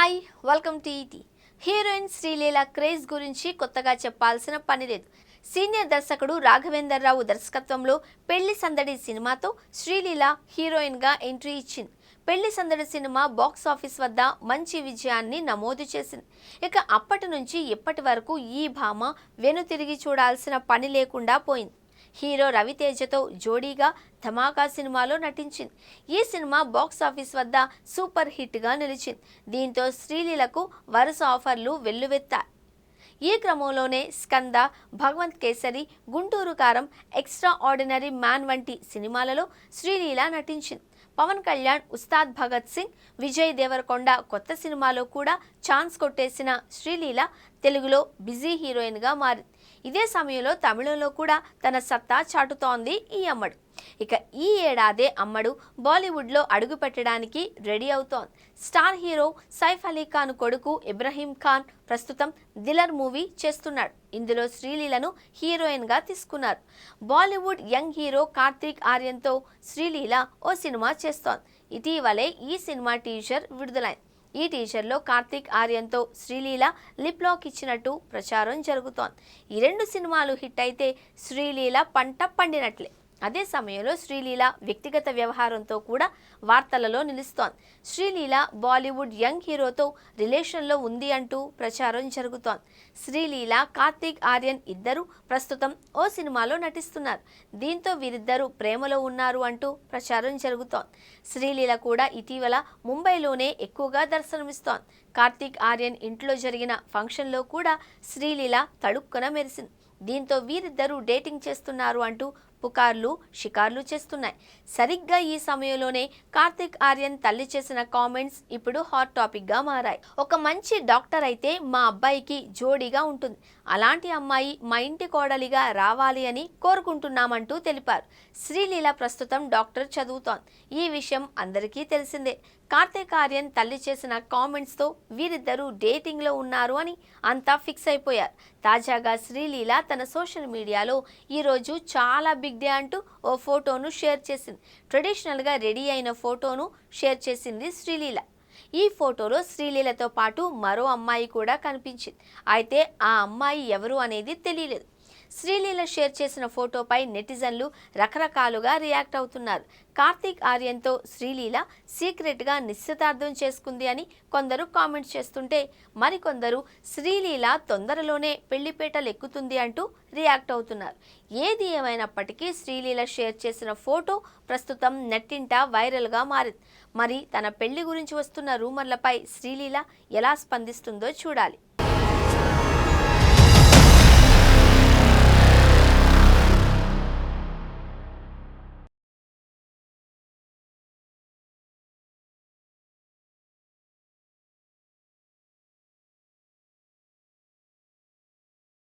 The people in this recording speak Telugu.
Hi welcome to ET. Heroine Sreeleela craze గురించి కొత్తగా చెప్పాల్సిన పని లేదు. సీనియర్ దర్శకుడు రాఘవేందర్ రావు దర్శకత్వంలో పెళ్లి సందడి సినిమాతో శ్రీలీల హీరోయిన్గా ఎంట్రీ ఇచ్చింది. పెళ్లి సందడి సినిమా బాక్స్ ఆఫీస్ వద్ద మంచి విజయాన్ని నమోదు చేసింది. ఇక అప్పటి నుంచి ఇప్పటి వరకు ఈ భామ వెనుతిరిగి చూడాల్సిన పని లేకుండా పోయింది. హీరో రవితేజతో జోడీగా ధమాకా సినిమాలో నటించింది. ఈ సినిమా బాక్స్ ఆఫీస్ వద్ద సూపర్ హిట్గా నిలిచింది. దీంతో శ్రీలీలకు వరుస ఆఫర్లు వెల్లువెత్తాయి. ఈ క్రమంలోనే స్కంద, భగవంత్ కేసరి, గుంటూరు కారం, ఎక్స్ట్రా ఆర్డినరీ మ్యాన్ వంటి సినిమాలలో శ్రీలీల నటించింది. పవన్ కళ్యాణ్, ఉస్తాద్ భగత్ సింగ్, విజయ్ దేవరకొండ కొత్త సినిమాలో కూడా ఛాన్స్ కొట్టేసిన శ్రీలీల తెలుగులో బిజీ హీరోయిన్గా మారింది. ఇదే సమయంలో తమిళంలో కూడా తన సత్తా చాటుతోంది ఈ అమ్మడు. ఇక ఈ ఏడాదే అమ్మడు బాలీవుడ్లో అడుగు పెట్టడానికి రెడీ అవుతోంది. స్టార్ హీరో సైఫ్ అలీ ఖాన్ కొడుకు ఇబ్రహీం ఖాన్ ప్రస్తుతం దిలర్ మూవీ చేస్తున్నాడు. ఇందులో శ్రీలీలను హీరోయిన్గా తీసుకున్నారు. బాలీవుడ్ యంగ్ హీరో కార్తీక్ ఆర్యన్తో శ్రీలీల ఓ సినిమా చేస్తోంది. ఇటీవలే ఈ సినిమా టీజర్ విడుదలైంది. ఈ టీజర్లో కార్తీక్ ఆర్యన్తో శ్రీలీల లిప్ లాక్ ఇచ్చినట్టు ప్రచారం జరుగుతోంది. ఈ రెండు సినిమాలు హిట్ అయితే శ్రీలీల పంట పండినట్లే. అదే సమయంలో శ్రీలీల వ్యక్తిగత వ్యవహారంతో కూడా వార్తలలో నిలుస్తోంది. శ్రీలీల బాలీవుడ్ యంగ్ హీరోతో రిలేషన్లో ఉంది అంటూ ప్రచారం జరుగుతోంది. శ్రీలీల, కార్తీక్ ఆర్యన్ ఇద్దరు ప్రస్తుతం ఓ సినిమాలో నటిస్తున్నారు. దీంతో వీరిద్దరూ ప్రేమలో ఉన్నారు అంటూ ప్రచారం జరుగుతోంది. శ్రీలీల కూడా ఇటీవల ముంబైలోనే ఎక్కువగా దర్శనమిస్తోంది. కార్తీక్ ఆర్యన్ ఇంట్లో జరిగిన ఫంక్షన్లో కూడా శ్రీలీల తడుక్కున మెరిసింది. దీంతో వీరిద్దరూ డేటింగ్ చేస్తున్నారు అంటూ పుకార్లు, షికార్లు చేస్తున్నాయి. సరిగ్గా ఈ సమయంలోనే కార్తీక్ ఆర్యన్ తల్లి చేసిన కామెంట్స్ ఇప్పుడు హాట్ టాపిక్గా మారాయి. ఒక మంచి డాక్టర్ అయితే మా అబ్బాయికి జోడీగా ఉంటుంది. అలాంటి అమ్మాయి మా ఇంటి కోడలిగా రావాలి అని కోరుకుంటున్నామంటూ తెలిపారు. శ్రీలీల ప్రస్తుతం డాక్టర్ చదువుతోంది. ఈ విషయం అందరికీ తెలిసిందే. కార్తీక్ ఆర్యన్ తల్లి చేసిన కామెంట్స్తో వీరిద్దరూ డేటింగ్లో ఉన్నారు అని అంతా ఫిక్స్ అయిపోయారు. తాజాగా శ్రీలీల తన సోషల్ మీడియాలో ఈరోజు చాలా బిగ్ డే అంటూ ఓ ఫోటోను షేర్ చేసింది. ట్రెడిషనల్గా రెడీ అయిన ఫోటోను షేర్ చేసింది శ్రీలీల. ఈ ఫోటోలో శ్రీలీలతో పాటు మరో అమ్మాయి కూడా కనిపించింది. అయితే ఆ అమ్మాయి ఎవరు అనేది తెలియలేదు. శ్రీలీల షేర్ చేసిన ఫోటోపై నెటిజన్లు రకరకాలుగా రియాక్ట్ అవుతున్నారు. కార్తీక్ ఆర్యన్తో శ్రీలీల సీక్రెట్గా నిశ్చితార్థం చేసుకుంది అని కొందరు కామెంట్స్ చేస్తుంటే, మరికొందరు శ్రీలీల తొందరలోనే పెళ్లిపేటలు ఎక్కుతుంది అంటూ రియాక్ట్ అవుతున్నారు. ఏది ఏమైనప్పటికీ శ్రీలీల షేర్ చేసిన ఫోటో ప్రస్తుతం నెట్టింట వైరల్గా మారింది. మరి తన పెళ్లి గురించి వస్తున్న రూమర్లపై శ్రీలీల ఎలా స్పందిస్తుందో చూడాలి.